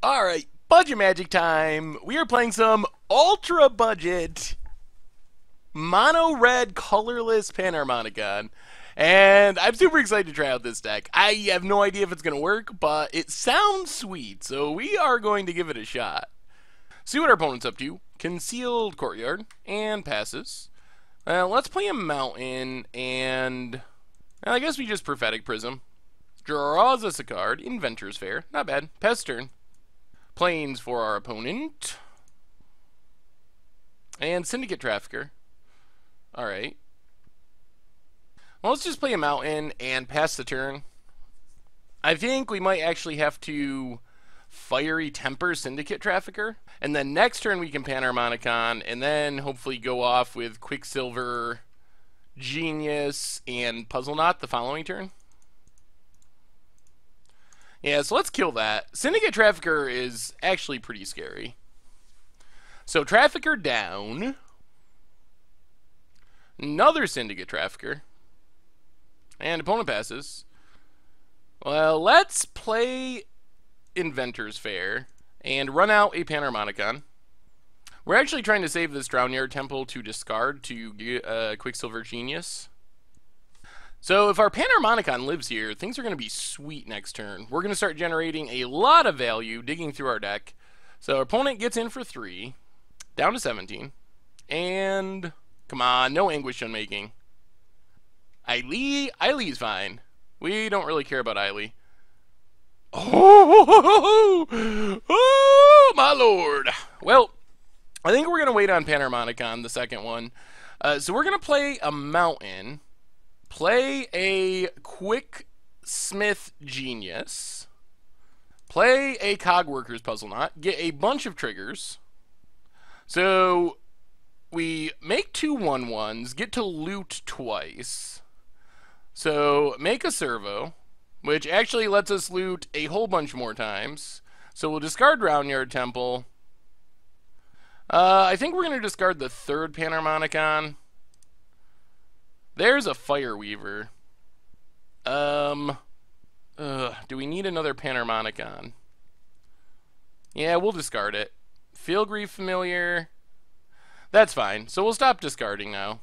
Alright, budget magic time. We are playing some ultra budget mono red colorless Panharmonicon. And I'm super excited to try out this deck. I have no idea if it's going to work, but it sounds sweet, so we are going to give it a shot. See what our opponent's up to. Concealed Courtyard, and passes. Let's play a Mountain, and I guess we just Prophetic Prism. Draws us a card. Inventor's Fair. Not bad. Pass turn. Planes for our opponent. And Syndicate Trafficker. Alright. Well, let's just play a Mountain and pass the turn. I think we might actually have to Fiery Temper Syndicate Trafficker. And then next turn we can Panharmonicon, and then hopefully go off with Quicksilver, Genius, and Puzzleknot the following turn. Yeah, so let's kill that. Syndicate Trafficker is actually pretty scary. So Trafficker down. Another Syndicate Trafficker. And opponent passes. Well, let's play Inventor's Fair and run out a Panharmonicon. We're actually trying to save this Drownyard Temple to discard to get Quicksilver Genius. So if our Panharmonicon lives here, things are going to be sweet next turn. We're going to start generating a lot of value digging through our deck. So our opponent gets in for 3, down to 17. And come on, no Anguish Unmaking. Eily's fine. We don't really care about Eily. Oh, my lord. Well, I think we're going to wait on Panharmonicon, the second one. So we're going to play a Mountain. Play a Quick Smith Genius. Play a Cogworker's Puzzleknot. Get a bunch of triggers. So we make 2 1/1s, get to loot twice. So make a Servo, which actually lets us loot a whole bunch more times. So we'll discard Drownyard Temple. I think we're going to discard the third Panharmonicon. There's a Fireweaver. Do we need another Panharmonicon? Yeah, we'll discard it. Filigree Familiar. That's fine. So we'll stop discarding now.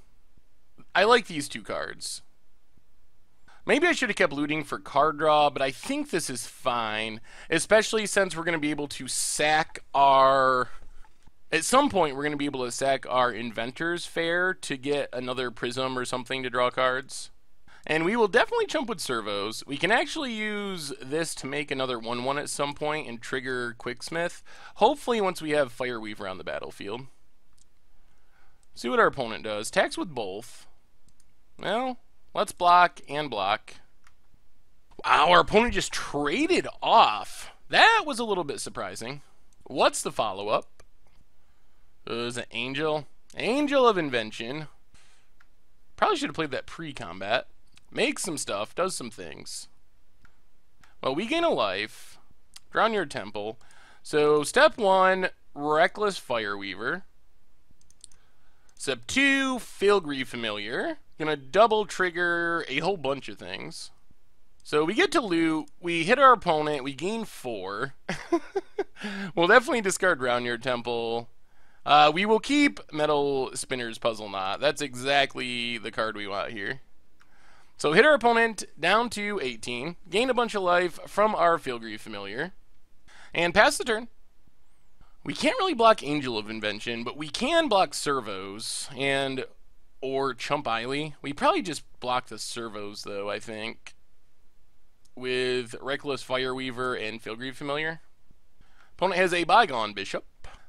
I like these 2 cards. Maybe I should have kept looting for card draw, but I think this is fine. Especially since we're going to be able to sack our... At some point, we're going to be able to sack our Inventor's Fair to get another Prism or something to draw cards. And we will definitely chump with Servos. We can actually use this to make another 1/1 at some point and trigger Quicksmith. Hopefully once we have Fireweaver on the battlefield. See what our opponent does. Attacks with both. Well, let's block and block. Wow, our opponent just traded off. That was a little bit surprising. What's the follow-up? Is it Angel? Angel of Invention. Probably should have played that pre-combat. Makes some stuff, does some things. Well, we gain a life. Drownyard Temple. So, step 1, Reckless Fireweaver. Step 2, Filigree Familiar. Gonna double trigger a whole bunch of things. So we get to loot, we hit our opponent, we gain 4. We'll definitely discard Drownyard Temple. We will keep Metal Spinner's Puzzleknot. That's exactly the card we want here. So hit our opponent down to 18. Gain a bunch of life from our Filigree Familiar. And pass the turn. We can't really block Angel of Invention, but we can block Servos and or Chump Eily. We probably just block the Servos though, I think. With Reckless Fireweaver and Filigree Familiar. Opponent has a Bygone Bishop.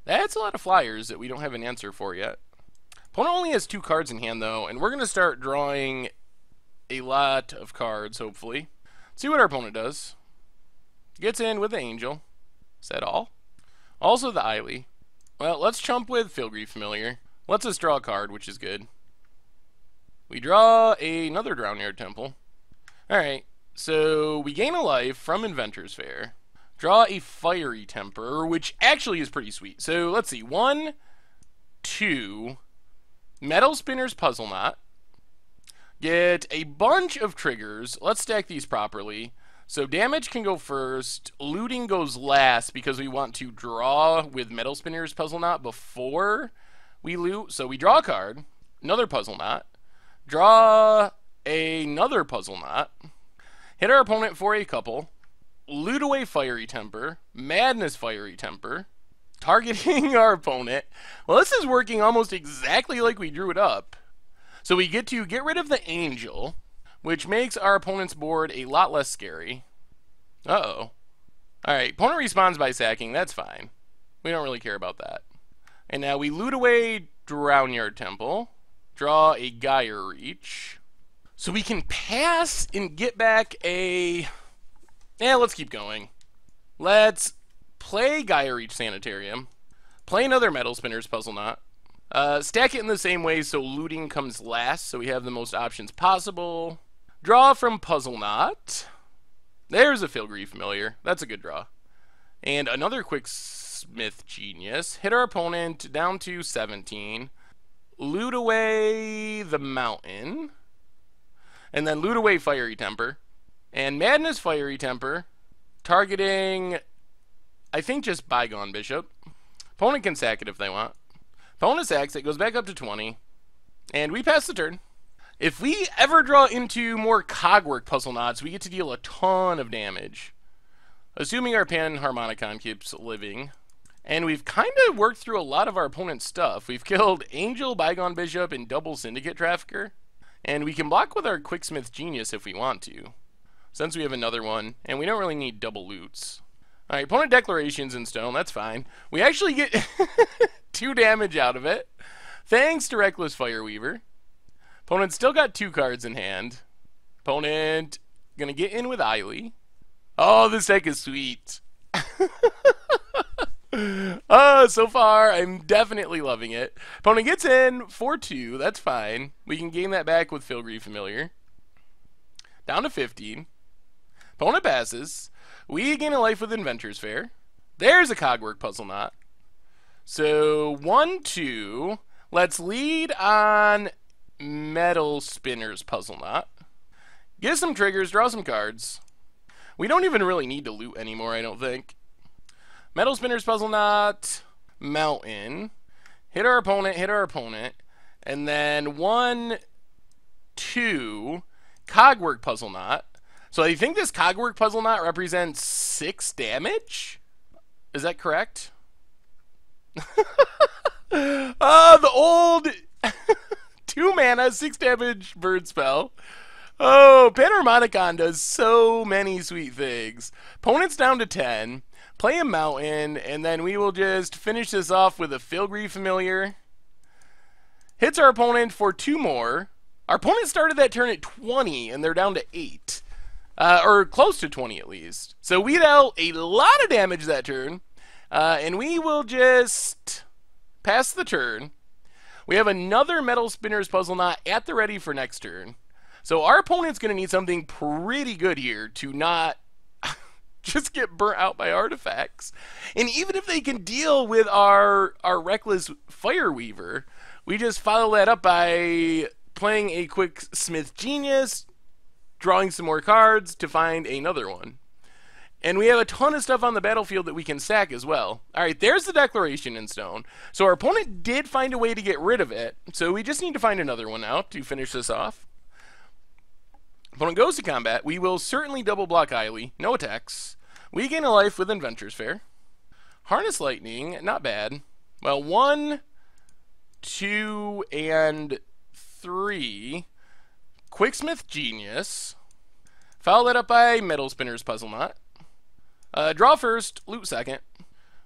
That's a lot of flyers that we don't have an answer for yet. Opponent only has 2 cards in hand, though, and we're going to start drawing a lot of cards, hopefully. See what our opponent does. Gets in with the Angel. Is that all? Also the Eily. Well, let's chump with Filigree Familiar. Lets us draw a card, which is good. We draw another Drownyard Temple. Alright, so we gain a life from Inventor's Fair. Draw a Fiery Temper, which actually is pretty sweet. So let's see. 1, 2, Metal Spinner's Puzzleknot. Get a bunch of triggers. Let's stack these properly. So damage can go first. Looting goes last because we want to draw with Metal Spinner's Puzzleknot before we loot. So we draw a card, another Puzzleknot, draw another Puzzleknot, hit our opponent for a couple, loot away Fiery Temper, Madness Fiery Temper, targeting our opponent. Well, this is working almost exactly like we drew it up. So we get to get rid of the Angel, which makes our opponent's board a lot less scary. Uh-oh. Alright, opponent responds by sacking. That's fine. We don't really care about that. And now we loot away Drownyard Temple, draw a Gyre Reach. So we can pass and get back a... Yeah, let's keep going. Let's play Gyre Reach Sanitarium, play another Metal Spinner's Puzzleknot, stack it in the same way so looting comes last so we have the most options possible. Draw from Puzzleknot. There's a Filigree Familiar. That's a good draw. And another Quicksmith Genius. Hit our opponent down to 17. Loot away the Mountain. And then loot away Fiery Temper. And Madness Fiery Temper. Targeting, I think, just Bygone Bishop. Opponent can sack it if they want. Opponent sacks it, goes back up to 20. And we pass the turn. If we ever draw into more Cogwork Puzzleknots, we get to deal a ton of damage. Assuming our Panharmonicon keeps living. And we've kind of worked through a lot of our opponent's stuff. We've killed Angel, Bygone Bishop, and Double Syndicate Trafficker. And we can block with our Quicksmith Genius if we want to, since we have another one, and we don't really need double loots. Alright, opponent Declaration's in stone, that's fine. We actually get 2 damage out of it, thanks to Reckless Fireweaver. Opponent still got 2 cards in hand. Opponent gonna get in with Eiley. Oh, this deck is sweet. So far, I'm definitely loving it. Opponent gets in for 2, that's fine. We can gain that back with Filigree Familiar. Down to 15. Opponent passes. We gain a life with Inventor's Fair. There's a Cogwork Puzzleknot. So, 1, 2. Let's lead on Metal Spinner's Puzzleknot. Get some triggers, draw some cards. We don't even really need to loot anymore, I don't think. Metal Spinner's Puzzleknot. Mountain. Hit our opponent. And then 1, 2. Cogwork Puzzleknot. So I think this Cogwork Puzzleknot represents 6 damage? Is that correct? The old 2 mana, 6 damage bird spell. Oh, Panharmonicon does so many sweet things. Opponent's down to 10. Play a Mountain, and then we will just finish this off with a Filigree Familiar. Hits our opponent for 2 more. Our opponent started that turn at 20, and they're down to 8. Or close to 20 at least. So we dealt a lot of damage that turn. And we will just pass the turn. We have another Metal Spinner's Puzzleknot at the ready for next turn. So our opponent's going to need something pretty good here to not just get burnt out by artifacts. And even if they can deal with our Reckless Fireweaver, we just follow that up by playing a Quicksmith Genius, drawing some more cards to find another one. And we have a ton of stuff on the battlefield that we can sack as well. Alright, there's the Declaration in stone. So our opponent did find a way to get rid of it. So we just need to find another one now to finish this off. Opponent goes to combat. We will certainly double block Eiley. No attacks. We gain a life with Inventor's Fair. Harness Lightning, not bad. Well, 1, 2, and 3. Quicksmith Genius. Follow that up by Metal Spinner's Puzzleknot. Draw first, loot second.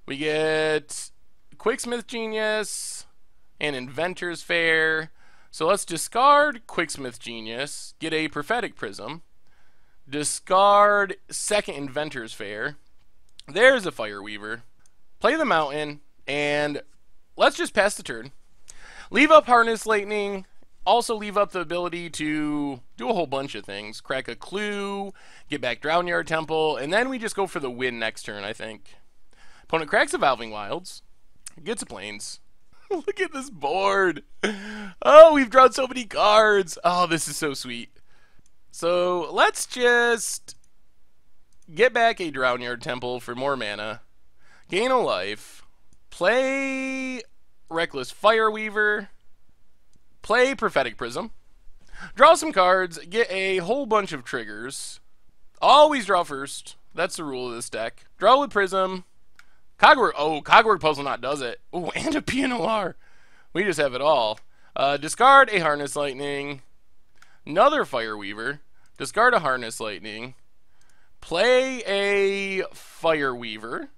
We get Quicksmith Genius and Inventor's Fair. So let's discard Quicksmith Genius, get a Prophetic Prism, discard second Inventor's Fair. There's a Fireweaver. Play the Mountain, and let's just pass the turn. Leave up Harness Lightning. Also leave up the ability to do a whole bunch of things. Crack a Clue, get back Drownyard Temple, and then we just go for the win next turn, I think. Opponent cracks Evolving Wilds, gets a Plains. Look at this board. Oh, we've drawn so many cards. Oh, this is so sweet. So let's just get back a Drownyard Temple for more mana, gain a life, play Reckless Fireweaver, play Prophetic Prism, draw some cards, get a whole bunch of triggers. Always draw first. That's the rule of this deck. Draw with Prism. Cogwork. Oh, Cogwork Puzzleknot does it. Oh, and a PNLR. We just have it all. Discard a Harness Lightning. Another Fireweaver. Discard a Harness Lightning. Play a Fireweaver.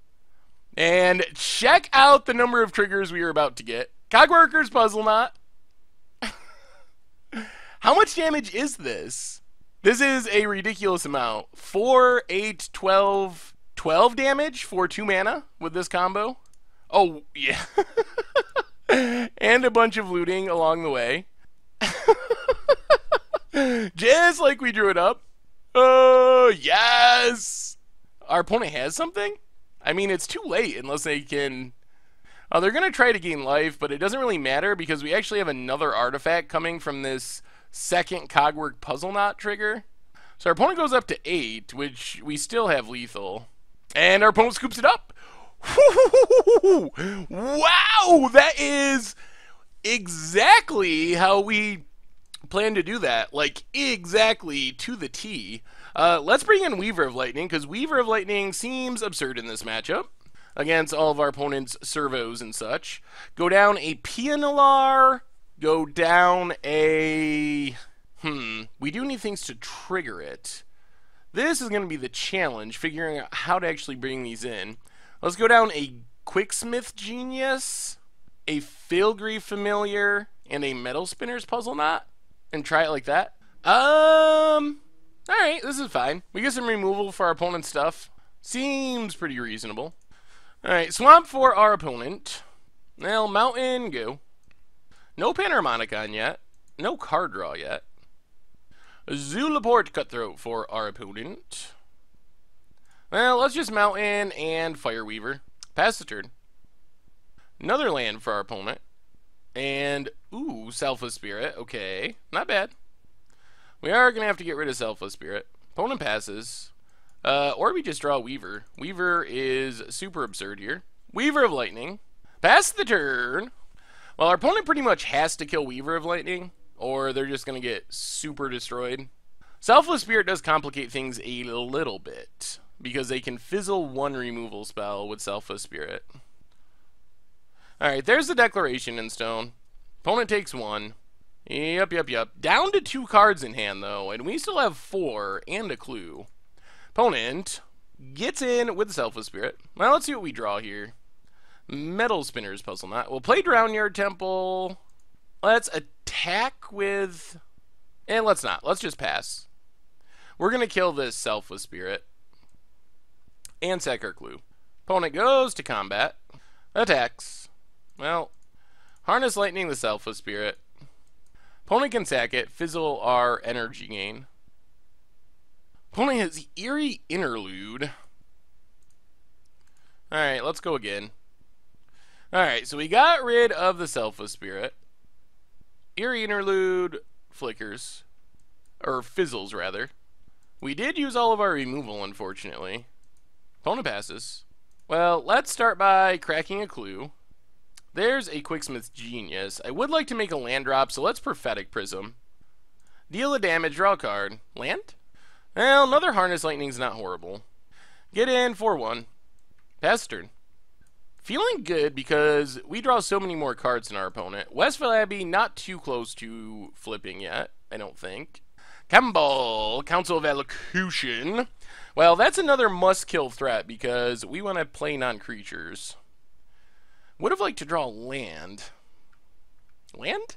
And check out the number of triggers we are about to get. Cogworker's Puzzleknot. How much damage is this? This is a ridiculous amount. 4, 8, 12... 12 damage for 2 mana with this combo. Oh, yeah. And a bunch of looting along the way. Just like we drew it up. Oh, yes! Our opponent has something? I mean, it's too late unless they can... Oh, they're going to try to gain life, but it doesn't really matter because we actually have another artifact coming from this second Cogwork Puzzleknot trigger. So our opponent goes up to 8, which we still have lethal. And our opponent scoops it up. Wow, that is exactly how we plan to do that. Like, exactly to the T. Let's bring in Weaver of Lightning, because Weaver of Lightning seems absurd in this matchup against all of our opponents' servos and such. Go down a PNLR. Go down a... We do need things to trigger it. This is going to be the challenge, figuring out how to actually bring these in. Let's go down a Quicksmith Genius, a Filigree Familiar, and a Metal Spinner's Puzzleknot, and try it like that. Alright, this is fine. We get some removal for our opponent's stuff. Seems pretty reasonable. Alright, Swamp for our opponent. Well, Mountain, go. No Panharmonicon yet. No card draw yet. Zulaport Cutthroat for our opponent. Well, let's just Mountain and Fireweaver. Pass the turn. Another land for our opponent. And, ooh, Selfless Spirit. Okay, not bad. We are going to have to get rid of Selfless Spirit. Opponent passes. Or we just draw Weaver. Weaver is super absurd here. Weaver of Lightning. Pass the turn. Well, our opponent pretty much has to kill Weaver of Lightning, or they're just going to get super destroyed. Selfless Spirit does complicate things a little bit, because they can fizzle one removal spell with Selfless Spirit. Alright, there's the Declaration in stone. Opponent takes 1. Yep. Down to 2 cards in hand, though, and we still have 4 and a clue. Opponent gets in with the Selfless Spirit. Well, let's see what we draw here. Metal Spinner's Puzzleknot. We'll play Drownyard Temple. Let's attack with... And let's not. Let's just pass. We're going to kill this Selfless Spirit. And sack our clue. Opponent goes to combat. Attacks. Well, Harness Lightning the Selfless Spirit. Opponent can sack it. Fizzle our energy gain. Opponent has Eerie Interlude. Alright, let's go again. Alright, so we got rid of the Selfless Spirit. Eerie Interlude flickers. Or fizzles, rather. We did use all of our removal, unfortunately. Opponent passes. Well, let's start by cracking a clue. There's a Quicksmith Genius. I would like to make a land drop, so let's Prophetic Prism. Deal a damage, draw a card. Land? Well, another Harness Lightning's not horrible. Get in, 4-1. Pass turn. Feeling good because we draw so many more cards than our opponent. Westville Abbey, not too close to flipping yet, I don't think. Campbell, Council of Elocution. Well, that's another must-kill threat because we want to play non-creatures. Would have liked to draw land. Land?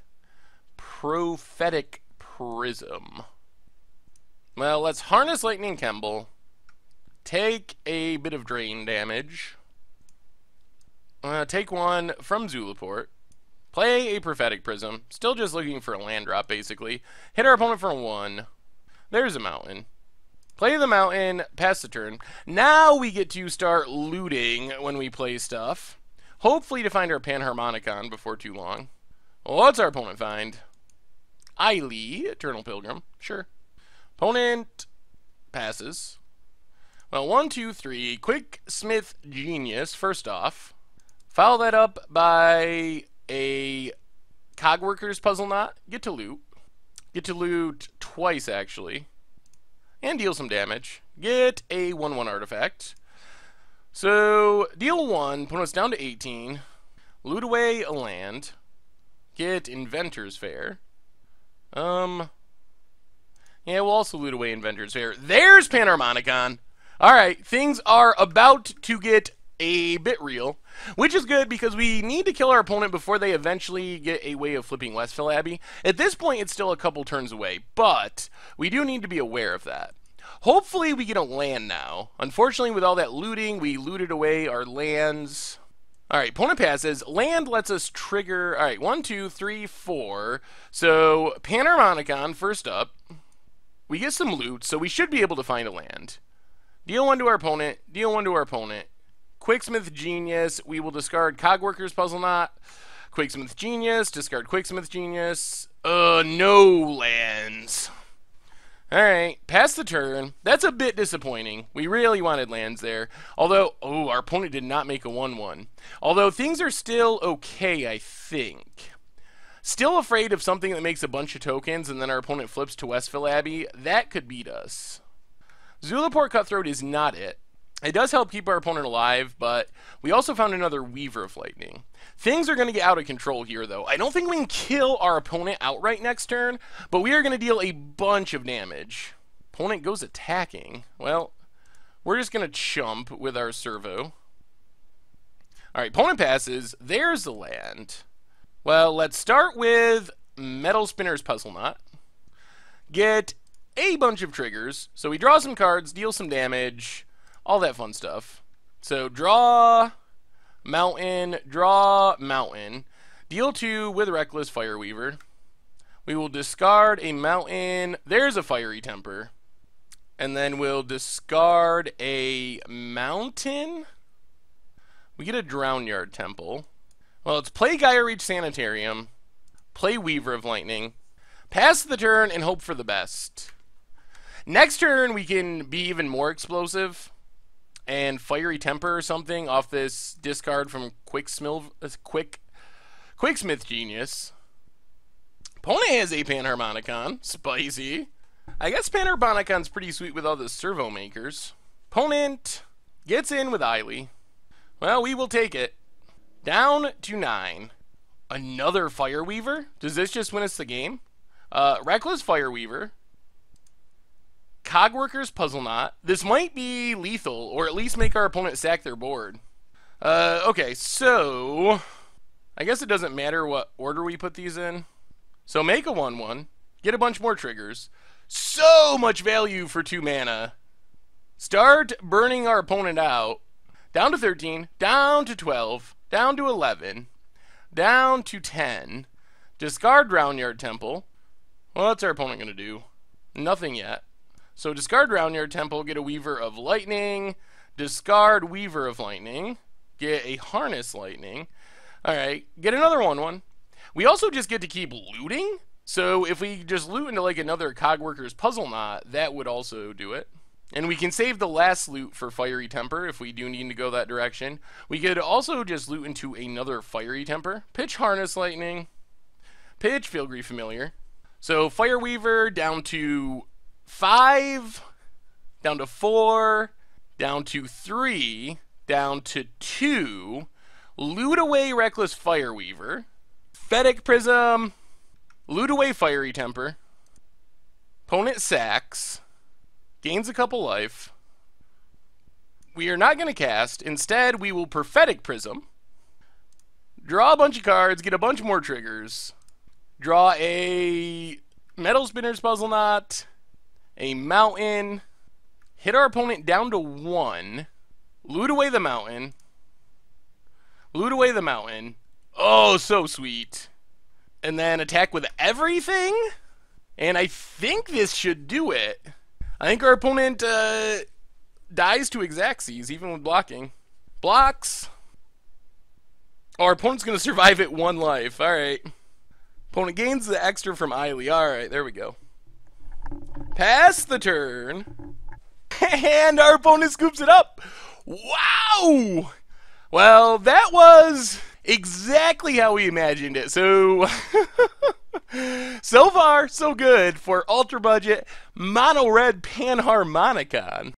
Prophetic Prism. Well, let's Harness Lightning Campbell. Take a bit of drain damage. Take 1 from Zulaport. Play a Prophetic Prism. Still just looking for a land drop, basically. Hit our opponent for 1. There's a mountain. Play the mountain, pass the turn. Now we get to start looting when we play stuff. Hopefully to find our Panharmonicon before too long. What's our opponent find? Eiley, Eternal Pilgrim. Sure. Opponent passes. Well, 1, 2, 3. Quick Smith Genius, first off. Follow that up by a Cogworkers Puzzle Knot. Get to loot. Get to loot twice, actually. And deal some damage. Get a 1/1 artifact. So, deal 1, put us down to 18. Loot away a land. Get Inventor's Fair. Yeah, we'll also loot away Inventor's Fair. There's Panharmonicon! Alright, things are about to get a bit real, which is good because we need to kill our opponent before they eventually get a way of flipping Westville Abbey. At this point, it's still a couple turns away, but we do need to be aware of that. Hopefully we get a land now. Unfortunately, with all that looting, we looted away our lands. Alright, opponent passes. Land lets us trigger... Alright, 1, 2, 3, 4. So, Panharmonicon, first up. We get some loot, so we should be able to find a land. Deal 1 to our opponent. Deal 1 to our opponent. Quicksmith Genius. We will discard Cogworkers Puzzle Knot. Quicksmith Genius. Discard Quicksmith Genius. No lands. Alright, pass the turn. That's a bit disappointing. We really wanted lands there. Although, our opponent did not make a 1/1. Although, things are still okay, I think. Still afraid of something that makes a bunch of tokens and then our opponent flips to Westville Abbey. That could beat us. Zulaport Cutthroat is not it. It does help keep our opponent alive, but we also found another Weaver of Lightning. Things are going to get out of control here, though. I don't think we can kill our opponent outright next turn, but we are going to deal a bunch of damage. Opponent goes attacking. Well, we're just going to chump with our Servo. Alright, opponent passes. There's the land. Well, let's start with Metal Spinner's Puzzle Knot. Get a bunch of triggers. So we draw some cards, deal some damage, all that fun stuff. So draw mountain, deal 2 with Reckless Fireweaver. We will discard a mountain. There's a Fiery Temper. And then we'll discard a mountain. We get a Drownyard Temple. Well, let's play Gaia Reach Sanitarium, play Weaver of Lightning, pass the turn, and hope for the best. Next turn, we can be even more explosive and Fiery Temper or something off this discard from Quicksmith Genius. Opponent has a Panharmonicon. Spicy. I guess Panharmonicon's pretty sweet with all the servo makers. Opponent gets in with Eiley. Well, we will take it. Down to 9. Another Fireweaver? Does this just win us the game? Reckless Fireweaver. Cogworkers Puzzle Knot. This might be lethal, or at least make our opponent sack their board. Okay, so... I guess it doesn't matter what order we put these in. So make a 1/1. Get a bunch more triggers. So much value for 2 mana. Start burning our opponent out. Down to 13. Down to 12. Down to 11. Down to 10. Discard Drownyard Temple. Well, what's our opponent going to do? Nothing yet. So discard Drownyard Temple, get a Weaver of Lightning. Discard Weaver of Lightning. Get a Harness Lightning. Alright, get another 1/1. We also just get to keep looting. So if we just loot into like another Cogworkers Puzzle Knot, that would also do it. And we can save the last loot for Fiery Temper if we do need to go that direction. We could also just loot into another Fiery Temper. Pitch Harness Lightning. Pitch Fieldgreave Familiar. So Fireweaver down to 5. Down to 4. Down to 3. Down to 2. Loot away Reckless Fireweaver. Fedic Prism. Loot away Fiery Temper. Opponent sacks. Gains a couple life. We are not going to cast. Instead, we will Prophetic Prism. Draw a bunch of cards. Get a bunch more triggers. Draw a Metal Spinner's Puzzle Knot. A Mountain. Hit our opponent down to 1. Loot away the Mountain. Loot away the Mountain. Oh, so sweet. And then attack with everything? And I think this should do it. I think our opponent dies to Xaxes, even with blocking. Blocks. Our opponent's going to survive at 1 life. Alright. Opponent gains the extra from Eiley. Alright, there we go. Pass the turn. And our opponent scoops it up. Wow! Well, that was exactly how we imagined it. So, so far, so good for ultra budget mono red Panharmonicon.